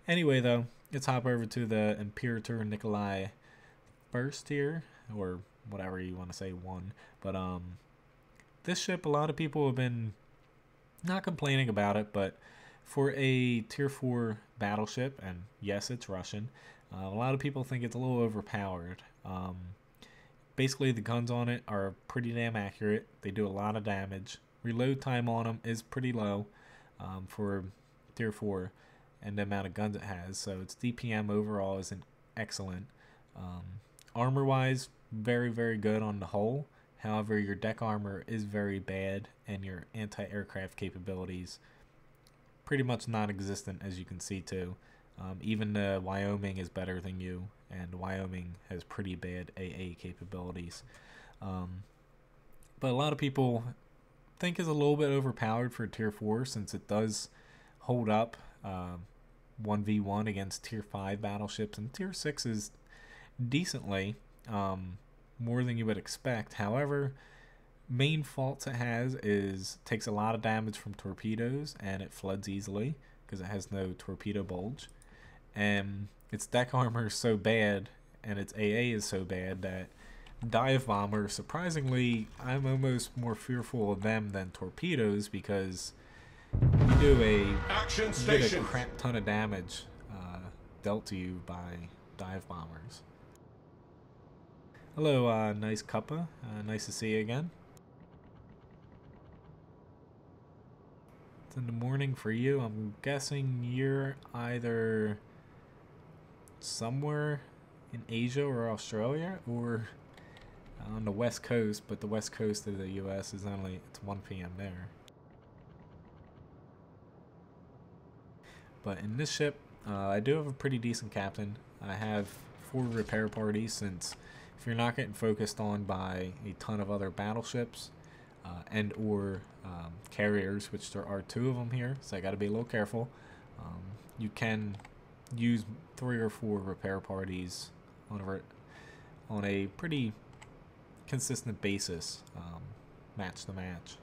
Anyway, though, let's hop over to the Imperator Nikolai first here, or whatever you want to say, one. But this ship, a lot of people have been not complaining about it, but for a tier 4 battleship, and yes, it's Russian, a lot of people think it's a little overpowered. Basically, the guns on it are pretty damn accurate. They do a lot of damage. Reload time on them is pretty low for tier 4 and the amount of guns it has, so its DPM overall isn't excellent. Armor wise, very, very good on the whole. However, your deck armor is very bad, and your anti-aircraft capabilities pretty much non-existent, as you can see too. Even the Wyoming is better than you, and Wyoming has pretty bad AA capabilities. But a lot of people think it's a little bit overpowered for tier 4, since it does hold up 1v1 against tier 5 battleships, and tier 6 is decently more than you would expect. However, main faults it has is takes a lot of damage from torpedoes, and it floods easily because it has no torpedo bulge, and its deck armor is so bad and its AA is so bad that dive bombers, surprisingly, I'm almost more fearful of them than torpedoes, because you get a crap ton of damage dealt to you by dive bombers. Hello, nice cuppa. Nice to see you again. It's in the morning for you. I'm guessing you're either somewhere in Asia or Australia, or on the west coast, but the west coast of the US is it's 1 p.m. there. But in this ship, I do have a pretty decent captain. I have 4 repair parties, since if you're not getting focused on by a ton of other battleships and or carriers, which there are 2 of them here, so I got to be a little careful. You can use 3 or 4 repair parties on a pretty consistent basis, match to match.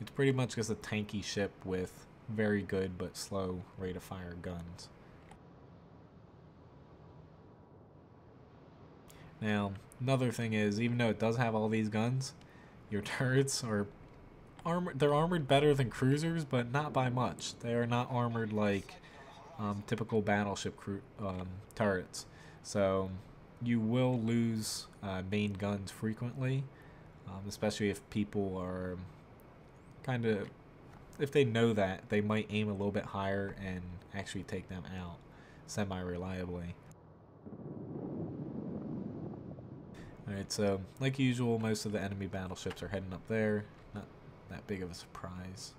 It's pretty much just a tanky ship with very good but slow rate of fire guns. Now, another thing is, even though it does have all these guns, your turrets are they're armored better than cruisers, but not by much. They are not armored like typical battleship turrets. So you will lose main guns frequently, especially if people are if they know that, they might aim a little bit higher and actually take them out semi-reliably. Alright, so like usual, most of the enemy battleships are heading up there. Not that big of a surprise.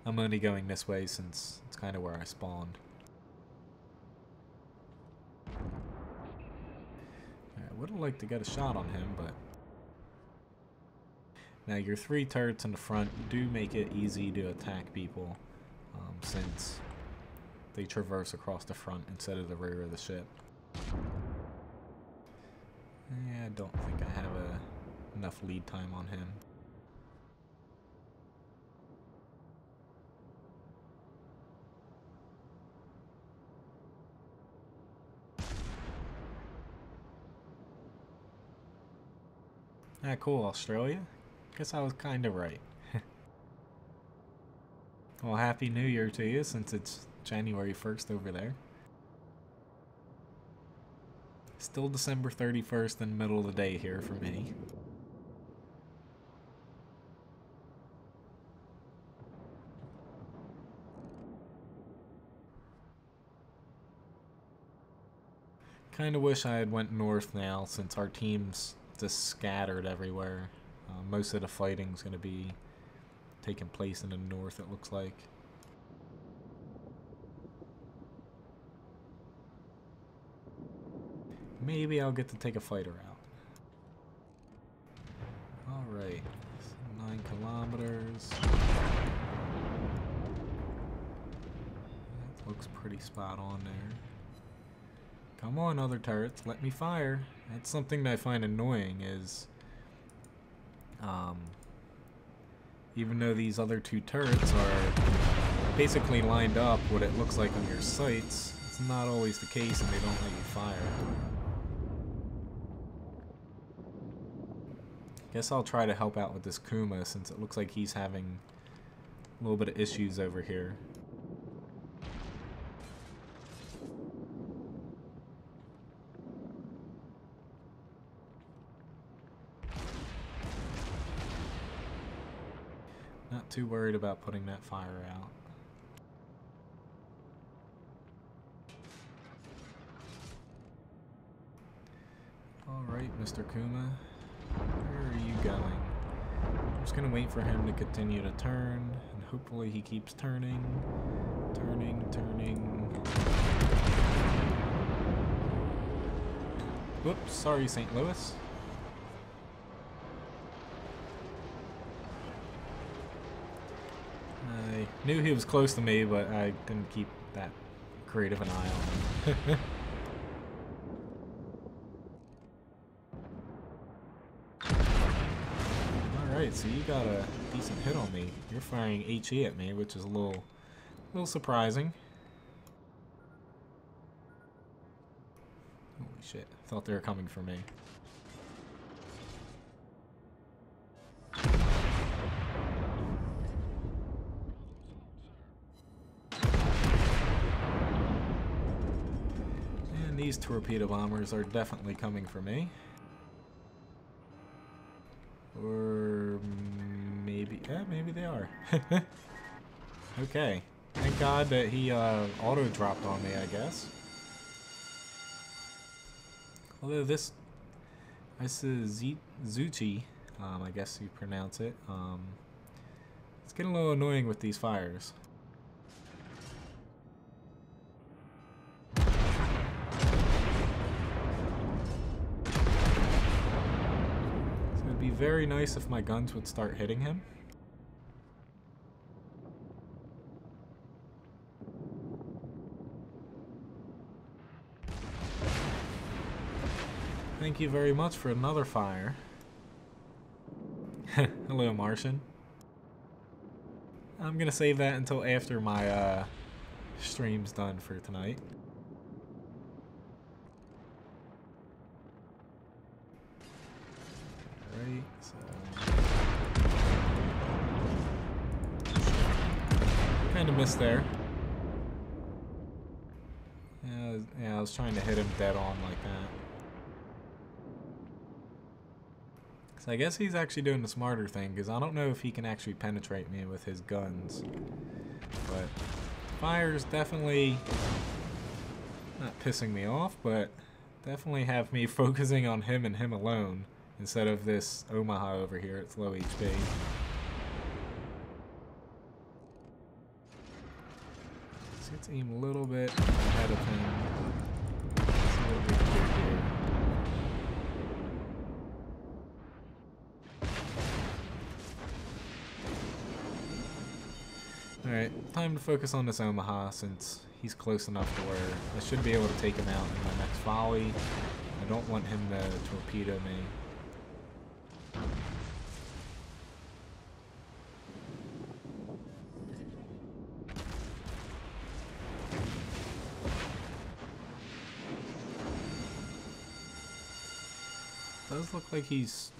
I'm only going this way since it's kind of where I spawned. I would have liked to get a shot on him, but now your 3 turrets in the front do make it easy to attack people, since they traverse across the front instead of the rear of the ship. Yeah, I don't think I have enough lead time on him. Ah, cool, Australia? Guess I was kind of right. Well, Happy New Year to you, since it's January 1st over there. Still December 31st in the middle of the day here for me. Kind of wish I had went north now, since our team's just scattered everywhere. Most of the fighting's going to be taking place in the north, it looks like. Maybe I'll get to take a fighter out. Alright, 9 kilometers. That looks pretty spot on there. Come on, other turrets, let me fire. That's something that I find annoying is, even though these other 2 turrets are basically lined up what it looks like on your sights. It's not always the case, and they don't let you fire. Guess I'll try to help out with this Kuma, since it looks like he's having a little bit of issues over here. Not too worried about putting that fire out. Alright, Mr. Kuma. Where are you going? I'm just gonna wait for him to continue to turn, and hopefully he keeps turning. Turning. Whoops, sorry, St. Louis. I knew he was close to me, but I didn't keep that great of an eye on him. Alright, so you got a decent hit on me. You're firing HE at me, which is a little surprising. Holy shit, thought they were coming for me. And these torpedo bombers are definitely coming for me. Or maybe, yeah, maybe they are. Okay. Thank God that he auto-dropped on me, I guess. Although this is Zuchi, I guess you pronounce it. It's getting a little annoying with these fires. It'd be very nice if my guns would start hitting him. Thank you very much for another fire. Hello, Martian. I'm gonna save that until after my stream's done for tonight. Alright, so kind of missed there. Yeah, I was trying to hit him dead on like that. So I guess he's actually doing the smarter thing, because I don't know if he can actually penetrate me with his guns. But fires definitely not pissing me off, but definitely have me focusing on him and him alone instead of this Omaha over here. It's low HP. Let's aim a little bit ahead of him. See what we can do here. Alright, time to focus on this Omaha since he's close enough to where I should be able to take him out in my next volley. I don't want him to torpedo me. Does look like he's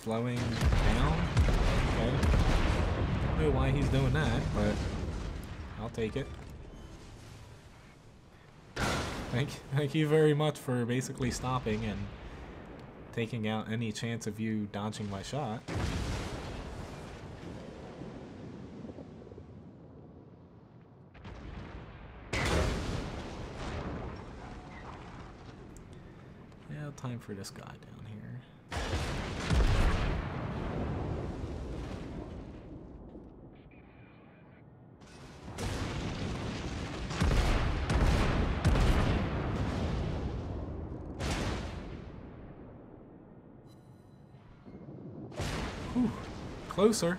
slowing down. Okay. Don't know why he's doing that, but I'll take it. Thank you very much for basically stopping and taking out any chance of you dodging my shot. Yeah, time for this guy down here. Whew. Closer.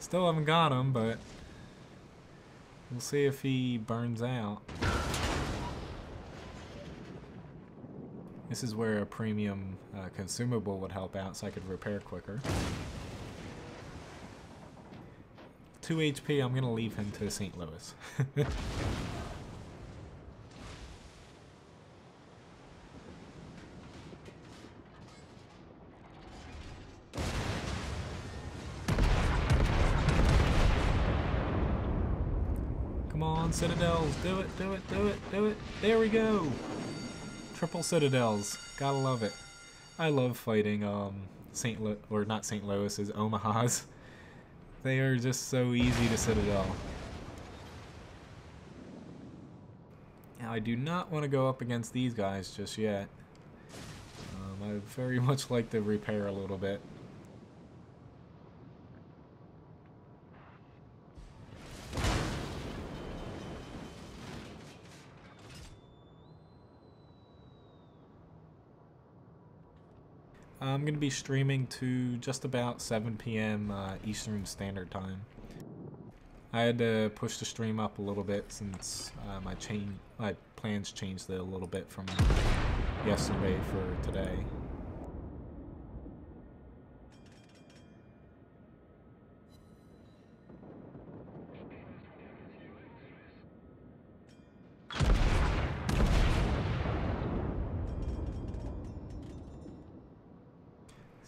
Still haven't got him, but we'll see if he burns out. This is where a premium consumable would help out so I could repair quicker. 2 HP, I'm gonna leave him to St. Louis. Come on, Citadels, do it, do it, do it, do it. There we go. Triple Citadels, gotta love it. I love fighting not St. Louis's, Omaha's. They are just so easy to Citadel. Now I do not want to go up against these guys just yet. I very much like to repair a little bit. I'm going to be streaming to just about 7 p.m. Eastern Standard Time. I had to push the stream up a little bit since my plans changed a little bit from yesterday for today.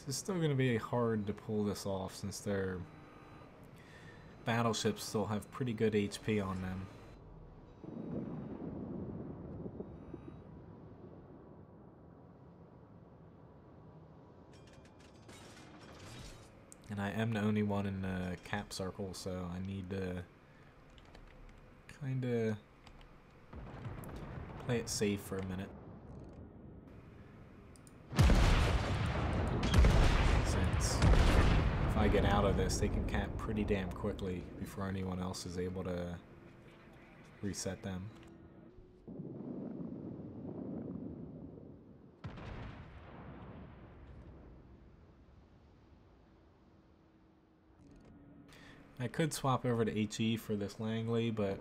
It's still going to be hard to pull this off since their battleships still have pretty good HP on them. And I am the only one in the cap circle, so I need to kind of play it safe for a minute. If I get out of this, they can cap pretty damn quickly before anyone else is able to reset them. I could swap over to HE for this Langley, but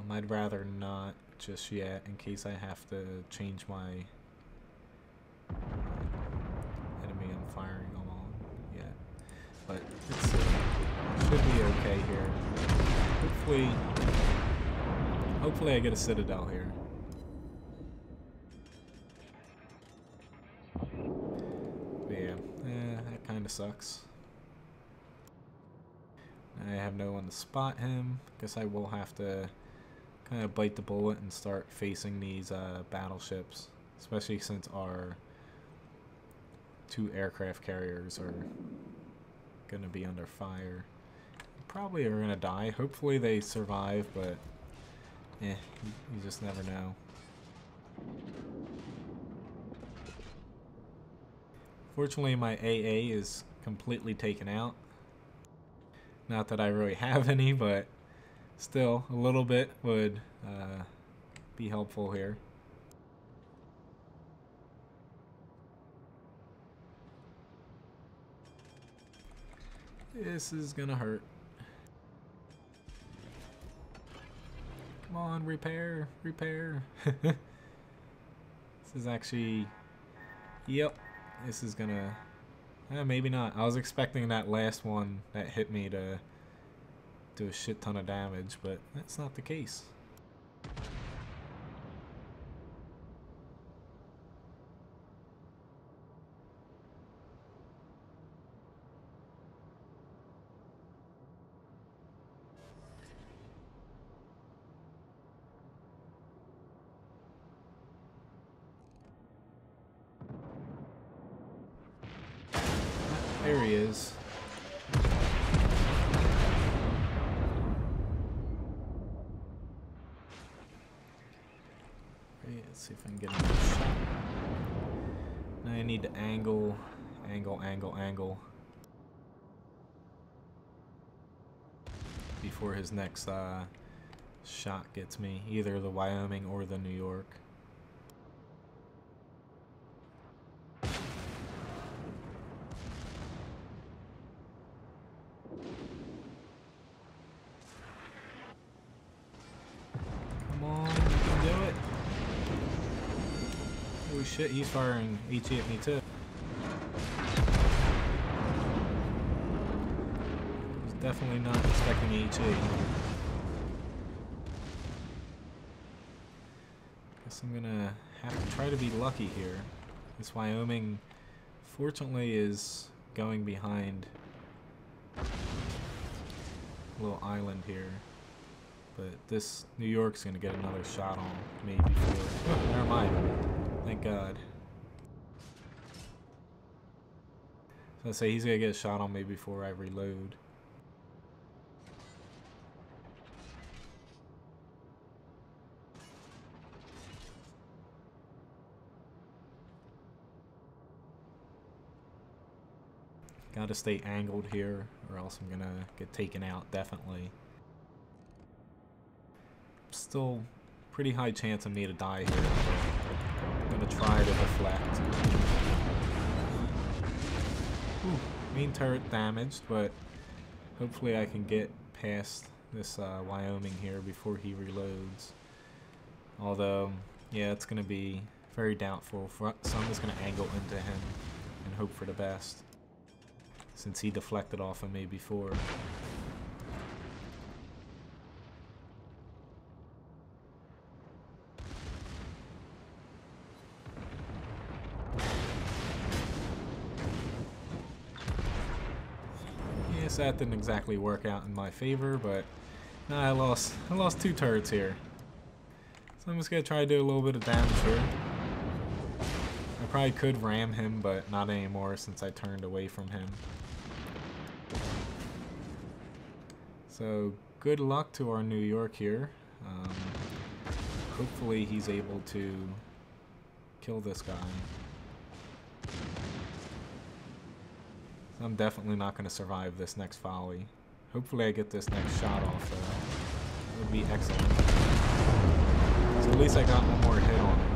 I'd rather not just yet in case I have to change my enemy I'm firing on yet. But it should be okay here. Hopefully I get a Citadel here. But yeah, that kind of sucks. I have no one to spot him. Guess I will have to kind of bite the bullet and start facing these battleships, especially since our 2 aircraft carriers are going to be under fire. Probably are going to die. Hopefully they survive, but you just never know. Fortunately, my AA is completely taken out. Not that I really have any, but still, a little bit would be helpful here. This is gonna hurt. Come on, repair, repair. This is actually, yep, this is gonna, maybe not. I was expecting that last one that hit me to do a shit ton of damage, but that's not the case. There he is. Let's see if I can get him. Now I need to angle before his next shot gets me, either the Wyoming or the New York. Holy shit, he's firing HE at me too. He's Definitely not expecting HE. Guess I'm gonna have to try to be lucky here. This Wyoming, fortunately, is going behind a little island here. But this New York's gonna get another shot on me before. Oh, never mind. Thank God. So I say he's gonna get a shot on me before I reload. Gotta stay angled here, or else I'm gonna get taken out, definitely. Still pretty high chance of me to die here, but I'm gonna try to deflect. Ooh, main turret damaged, but hopefully I can get past this Wyoming here before he reloads. Although, yeah, it's gonna be very doubtful. So I'm just gonna angle into him and hope for the best, since he deflected off of me before. Yes, that didn't exactly work out in my favor, but nah, I lost 2 turrets here. So I'm just gonna try to do a little bit of damage here. I probably could ram him, but not anymore since I turned away from him. So good luck to our New York here. Hopefully he's able to kill this guy. So I'm definitely not going to survive this next volley. Hopefully I get this next shot off. That would be excellent. So at least I got one more hit on him.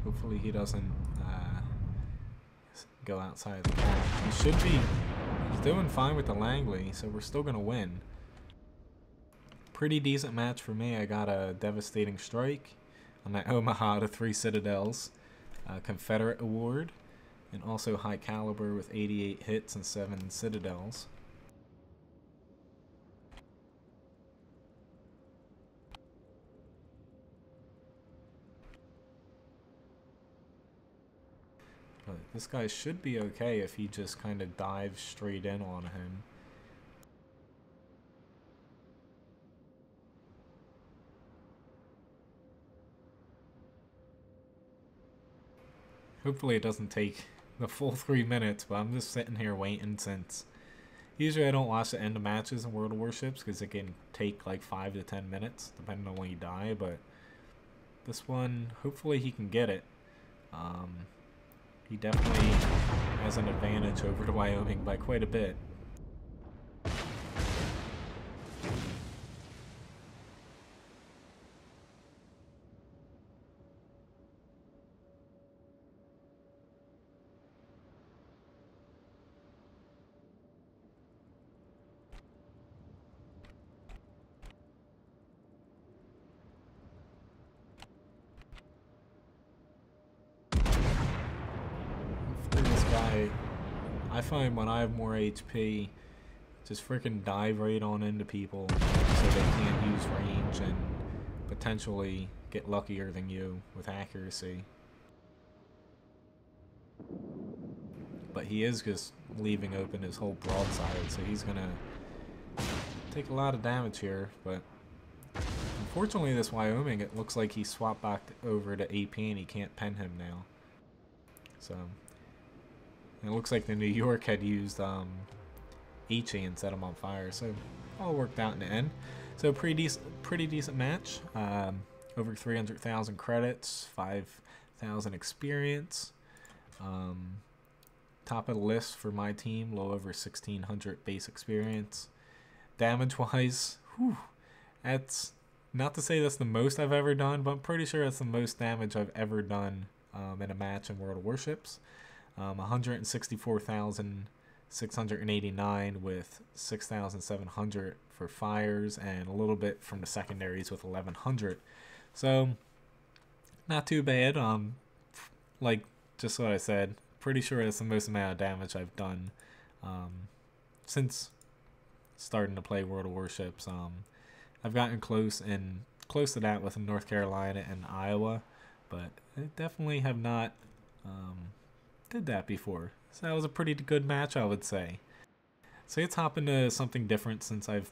Hopefully he doesn't go outside of the cap. He should be. He's doing fine with the Langley, so we're still going to win. Pretty decent match for me. I got a devastating strike on that Omaha to 3 Citadels, Confederate award, and also high caliber with 88 hits and 7 Citadels. But this guy should be okay if he just kind of dives straight in on him. Hopefully it doesn't take the full 3 minutes, but I'm just sitting here waiting since usually I don't watch the end of matches in World of Warships because it can take like 5 to 10 minutes depending on when you die, but this one, hopefully he can get it. He definitely has an advantage over the Wyoming by quite a bit. I find when I have more HP, just freaking dive right on into people so they can't use range and potentially get luckier than you with accuracy. But he is just leaving open his whole broadside, so he's gonna take a lot of damage here. But unfortunately this Wyoming, it looks like he swapped back over to AP and he can't pen him now. So it looks like the New York had used HE and set him on fire, so all worked out in the end. So pretty decent match. Over 300,000 credits, 5,000 experience. Top of the list for my team, a little over 1,600 base experience. Damage-wise, that's not to say that's the most I've ever done, but I'm pretty sure that's the most damage I've ever done in a match in World of Warships. 164,000 689 with 6,700 for fires, and a little bit from the secondaries with 1,100. So not too bad. Like just what I said, pretty sure that's the most amount of damage I've done since starting to play World of Warships. I've gotten close to that with North Carolina and Iowa, but I definitely have not did that before. So that was a pretty good match, I would say. So let's hop into something different since I've